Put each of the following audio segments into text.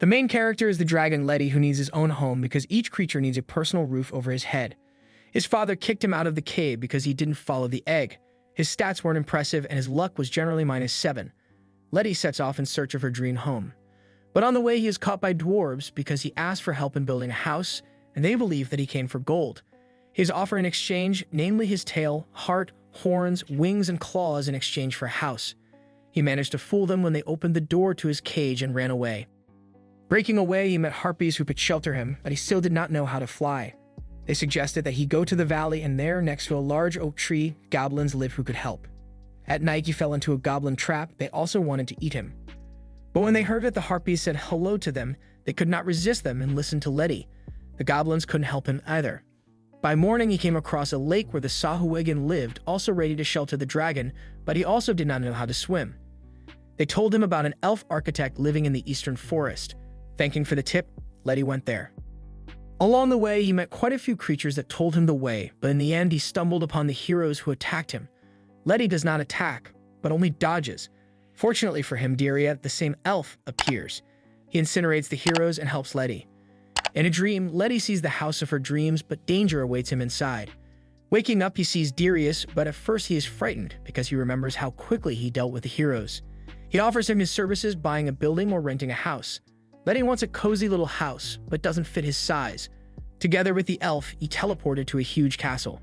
The main character is the dragon Letty, who needs his own home because each creature needs a personal roof over his head. His father kicked him out of the cave because he didn't follow the egg. His stats weren't impressive and his luck was generally -7. Letty sets off in search of her dream home. But on the way he is caught by dwarves because he asked for help in building a house, and they believe that he came for gold. His offer in exchange, namely his tail, heart, horns, wings, and claws in exchange for a house. He managed to fool them when they opened the door to his cage and ran away. Breaking away, he met harpies who could shelter him, but he still did not know how to fly. They suggested that he go to the valley, and there, next to a large oak tree, goblins live who could help. At night, he fell into a goblin trap. They also wanted to eat him. But when they heard that the harpies said hello to them, they could not resist them and listened to Letty. The goblins couldn't help him either. By morning, he came across a lake where the Sahuagin lived, also ready to shelter the dragon, but he also did not know how to swim. They told him about an elf architect living in the eastern forest. Thanking for the tip, Letty went there. Along the way, he met quite a few creatures that told him the way, but in the end, he stumbled upon the heroes who attacked him. Letty does not attack, but only dodges. Fortunately for him, Daria, the same elf, appears. He incinerates the heroes and helps Letty. In a dream, Letty sees the house of her dreams, but danger awaits him inside. Waking up, he sees Darius, but at first he is frightened because he remembers how quickly he dealt with the heroes. He offers him his services, buying a building or renting a house. Letty wants a cozy little house, but doesn't fit his size. Together with the elf, he teleported to a huge castle.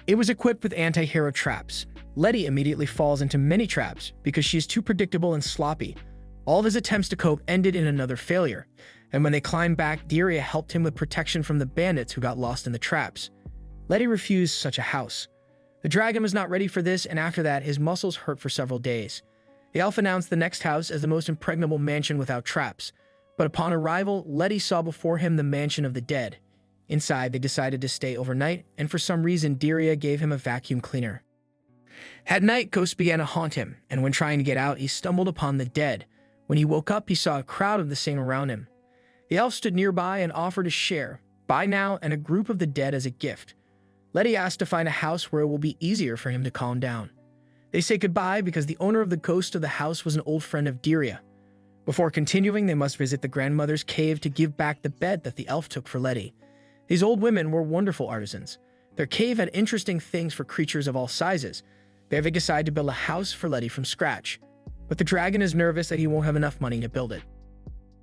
It was equipped with anti-hero traps. Letty immediately falls into many traps because she is too predictable and sloppy. All of his attempts to cope ended in another failure, and when they climbed back, Daria helped him with protection from the bandits who got lost in the traps. Letty refused such a house. The dragon was not ready for this, and after that, his muscles hurt for several days. The elf announced the next house as the most impregnable mansion without traps. But upon arrival, Letty saw before him the mansion of the dead. Inside, they decided to stay overnight, and for some reason, Daria gave him a vacuum cleaner. At night, ghosts began to haunt him, and when trying to get out, he stumbled upon the dead. When he woke up, he saw a crowd of the same around him. The elf stood nearby and offered to share, buy now, and a group of the dead as a gift. Letty asked to find a house where it will be easier for him to calm down. They say goodbye because the owner of the ghost of the house was an old friend of Daria. Before continuing, they must visit the grandmother's cave to give back the bed that the elf took for Letty. These old women were wonderful artisans. Their cave had interesting things for creatures of all sizes. They decide to build a house for Letty from scratch. But the dragon is nervous that he won't have enough money to build it.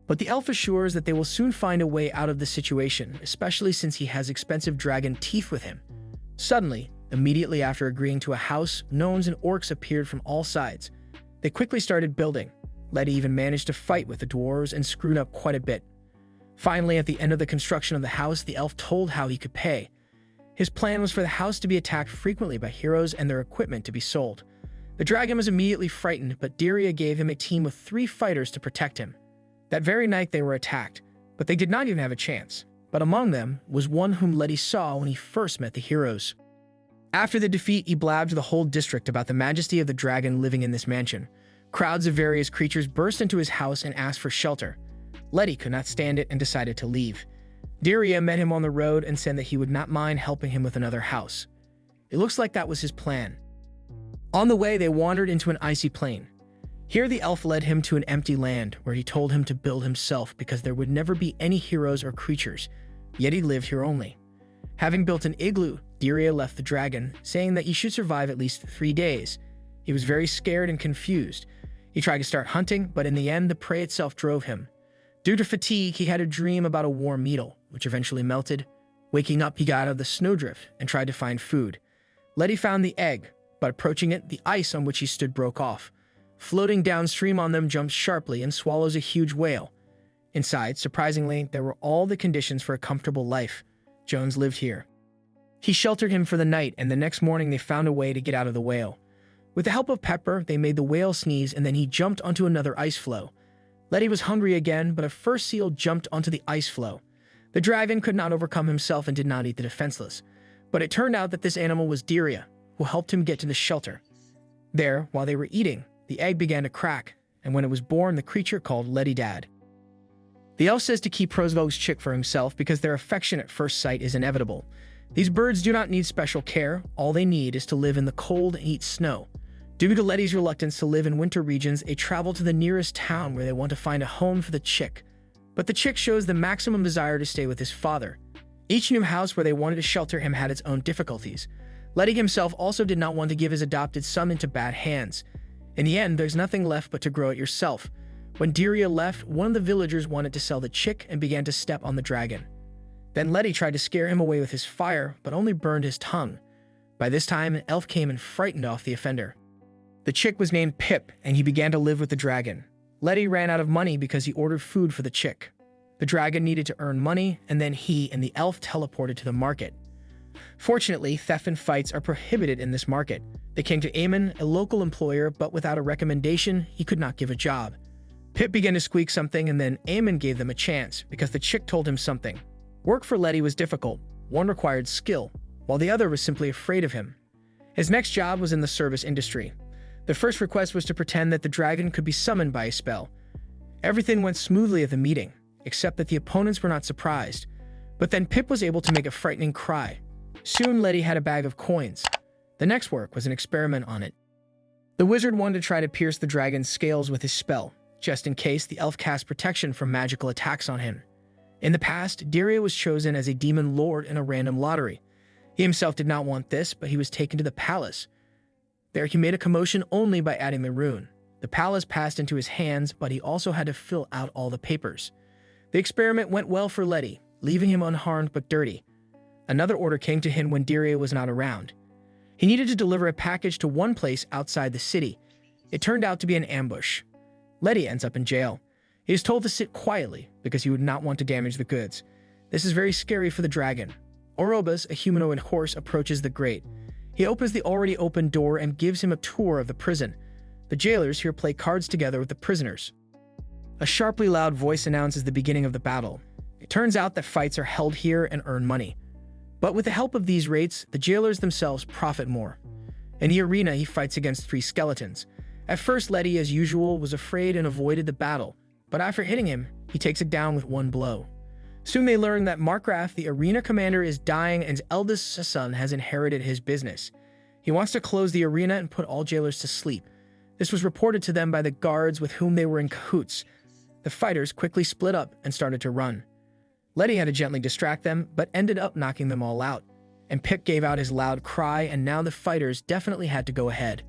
But the elf assures that they will soon find a way out of the situation, especially since he has expensive dragon teeth with him. Suddenly, immediately after agreeing to a house, gnomes and orcs appeared from all sides. They quickly started building. Letty even managed to fight with the dwarves and screwed up quite a bit. Finally, at the end of the construction of the house, the elf told how he could pay. His plan was for the house to be attacked frequently by heroes and their equipment to be sold. The dragon was immediately frightened, but Daria gave him a team of 3 fighters to protect him. That very night they were attacked, but they did not even have a chance. But among them was one whom Letty saw when he first met the heroes. After the defeat, he blabbed to the whole district about the majesty of the dragon living in this mansion. Crowds of various creatures burst into his house and asked for shelter. Letty could not stand it and decided to leave. Daria met him on the road and said that he would not mind helping him with another house. It looks like that was his plan. On the way, they wandered into an icy plain. Here the elf led him to an empty land where he told him to build himself because there would never be any heroes or creatures, yet he lived here only. Having built an igloo, Daria left the dragon, saying that he should survive at least 3 days. He was very scared and confused. He tried to start hunting, but in the end, the prey itself drove him. Due to fatigue, he had a dream about a warm needle, which eventually melted. Waking up, he got out of the snowdrift and tried to find food. Letty found the egg, but approaching it, the ice on which he stood broke off. Floating downstream on them jumps sharply and swallows a huge whale. Inside, surprisingly, there were all the conditions for a comfortable life. Jones lived here. He sheltered him for the night, and the next morning they found a way to get out of the whale. With the help of Pepper, they made the whale sneeze, and then he jumped onto another ice floe. Letty was hungry again, but a first seal jumped onto the ice floe. The dragon could not overcome himself and did not eat the defenseless. But it turned out that this animal was Daria, who helped him get to the shelter. There, while they were eating, the egg began to crack, and when it was born, the creature called Letty Dad. The elf says to keep Prosvog's chick for himself because their affection at first sight is inevitable. These birds do not need special care. All they need is to live in the cold and eat snow. Due to Letty's reluctance to live in winter regions, they travel to the nearest town where they want to find a home for the chick. But the chick shows the maximum desire to stay with his father. Each new house where they wanted to shelter him had its own difficulties. Letty himself also did not want to give his adopted son into bad hands. In the end, there's nothing left but to grow it yourself. When Daria left, one of the villagers wanted to sell the chick and began to step on the dragon. Then Letty tried to scare him away with his fire, but only burned his tongue. By this time, an elf came and frightened off the offender. The chick was named Pip, and he began to live with the dragon. Letty ran out of money because he ordered food for the chick. The dragon needed to earn money, and then he and the elf teleported to the market. Fortunately, theft and fights are prohibited in this market. They came to Amon, a local employer, but without a recommendation, he could not give a job. Pip began to squeak something, and then Amon gave them a chance because the chick told him something. Work for Letty was difficult. One required skill, while the other was simply afraid of him. His next job was in the service industry. The first request was to pretend that the dragon could be summoned by a spell. Everything went smoothly at the meeting, except that the opponents were not surprised. But then Pip was able to make a frightening cry. Soon Letty had a bag of coins. The next work was an experiment on it. The wizard wanted to try to pierce the dragon's scales with his spell, just in case the elf cast protection from magical attacks on him. In the past, Daria was chosen as a demon lord in a random lottery. He himself did not want this, but he was taken to the palace. There he made a commotion only by adding the rune. The palace passed into his hands, but he also had to fill out all the papers. The experiment went well for Letty, leaving him unharmed but dirty. Another order came to him when Daria was not around. He needed to deliver a package to one place outside the city. It turned out to be an ambush. Letty ends up in jail. He is told to sit quietly because he would not want to damage the goods. This is very scary for the dragon. Orobas, a humanoid horse, approaches the grate. He opens the already open door and gives him a tour of the prison. The jailers here play cards together with the prisoners. A sharply loud voice announces the beginning of the battle. It turns out that fights are held here and earn money. But with the help of these rates, the jailers themselves profit more. In the arena, he fights against 3 skeletons. At first, Letty, as usual, was afraid and avoided the battle, but after hitting him, he takes it down with one blow. Soon they learn that Markgraf, the arena commander, is dying and his eldest son has inherited his business. He wants to close the arena and put all jailers to sleep. This was reported to them by the guards with whom they were in cahoots. The fighters quickly split up and started to run. Letty had to gently distract them, but ended up knocking them all out. And Pip gave out his loud cry, and now the fighters definitely had to go ahead.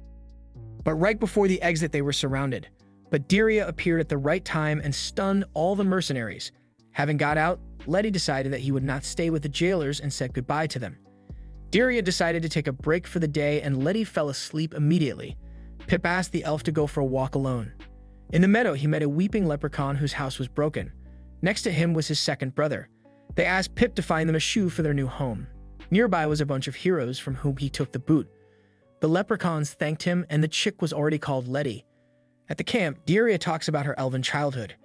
But right before the exit, they were surrounded. But Daria appeared at the right time and stunned all the mercenaries. Having got out, Letty decided that he would not stay with the jailers and said goodbye to them. Daria decided to take a break for the day, and Letty fell asleep immediately. Pip asked the elf to go for a walk alone. In the meadow, he met a weeping leprechaun whose house was broken. Next to him was his second brother. They asked Pip to find them a shoe for their new home. Nearby was a bunch of heroes from whom he took the boot. The leprechauns thanked him, and the chick was already called Letty. At the camp, Daria talks about her elven childhood.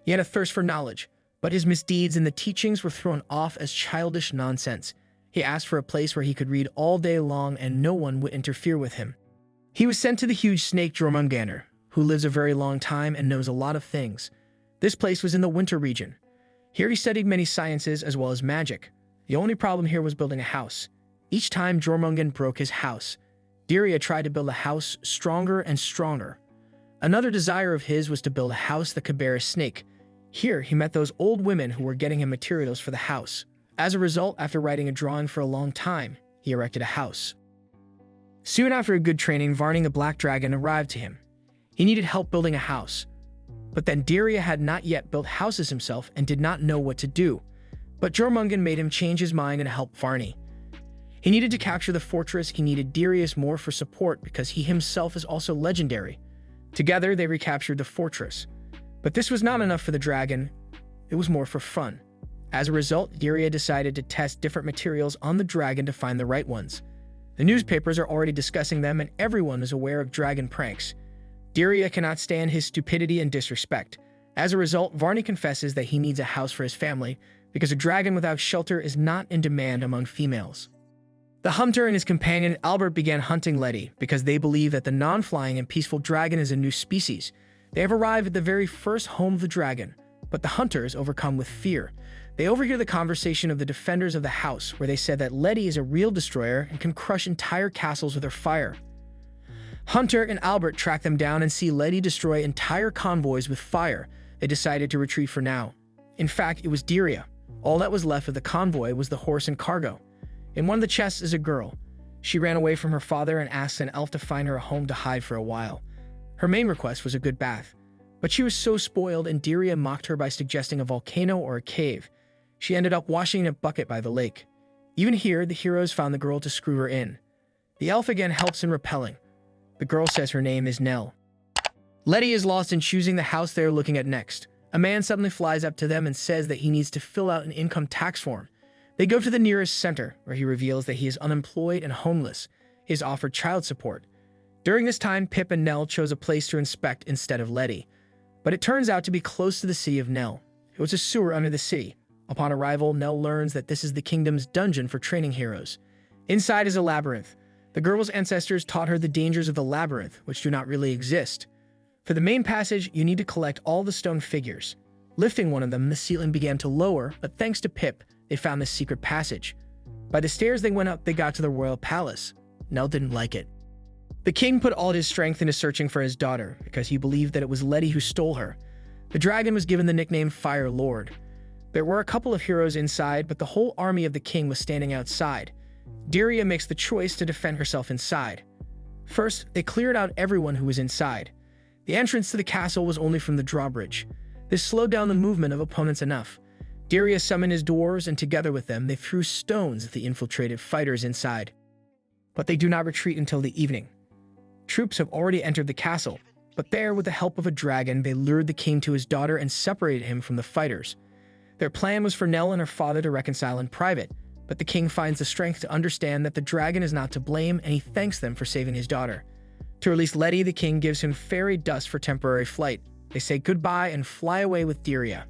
He had a thirst for knowledge, but his misdeeds and the teachings were thrown off as childish nonsense. He asked for a place where he could read all day long and no one would interfere with him. He was sent to the huge snake Jormungandr, who lives a very long time and knows a lot of things. This place was in the winter region. Here he studied many sciences as well as magic. The only problem here was building a house. Each time Jormungandr broke his house, Daria tried to build a house stronger and stronger. Another desire of his was to build a house that could bear a snake. Here he met those old women who were getting him materials for the house. As a result, after writing a drawing for a long time, he erected a house. Soon after a good training, Varning the Black Dragon arrived to him. He needed help building a house. But then Daria had not yet built houses himself and did not know what to do. But Jormungandr made him change his mind and help Varney. He needed to capture the fortress. He needed Darius more for support because he himself is also legendary. Together, they recaptured the fortress. But this was not enough for the dragon. It was more for fun. As a result, Daria decided to test different materials on the dragon to find the right ones. The newspapers are already discussing them, and everyone is aware of dragon pranks. Daria cannot stand his stupidity and disrespect. As a result, Varney confesses that he needs a house for his family because a dragon without shelter is not in demand among females. The hunter and his companion Albert began hunting Letty because they believe that the non-flying and peaceful dragon is a new species. They have arrived at the very first home of the dragon, but the hunter is overcome with fear. They overhear the conversation of the defenders of the house, where they said that Letty is a real destroyer and can crush entire castles with her fire. Hunter and Albert track them down and see Letty destroy entire convoys with fire. They decided to retreat for now. In fact, it was Daria. All that was left of the convoy was the horse and cargo. In one of the chests is a girl. She ran away from her father and asked an elf to find her a home to hide for a while. Her main request was a good bath. But she was so spoiled, and Daria mocked her by suggesting a volcano or a cave. She ended up washing in a bucket by the lake. Even here, the heroes found the girl to screw her in. The elf again helps in repelling. The girl says her name is Nell. Letty is lost in choosing the house they are looking at next. A man suddenly flies up to them and says that he needs to fill out an income tax form. They go to the nearest center, where he reveals that he is unemployed and homeless. He is offered child support. During this time, Pip and Nell chose a place to inspect instead of Letty. But it turns out to be close to the city of Nell. It was a sewer under the city. Upon arrival, Nell learns that this is the kingdom's dungeon for training heroes. Inside is a labyrinth. The girl's ancestors taught her the dangers of the labyrinth, which do not really exist. For the main passage, you need to collect all the stone figures. Lifting one of them, the ceiling began to lower, but thanks to Pip, they found this secret passage. By the stairs they went up, they got to the royal palace. Nell didn't like it. The king put all his strength into searching for his daughter, because he believed that it was Letty who stole her. The dragon was given the nickname Fire Lord. There were a couple of heroes inside, but the whole army of the king was standing outside. Daria makes the choice to defend herself inside. First, they cleared out everyone who was inside. The entrance to the castle was only from the drawbridge. This slowed down the movement of opponents enough. Daria summoned his dwarves, and together with them, they threw stones at the infiltrated fighters inside. But they do not retreat until the evening. Troops have already entered the castle, but there, with the help of a dragon, they lured the king to his daughter and separated him from the fighters. Their plan was for Nell and her father to reconcile in private, but the king finds the strength to understand that the dragon is not to blame, and he thanks them for saving his daughter. To release Letty, the king gives him fairy dust for temporary flight. They say goodbye and fly away with Daria.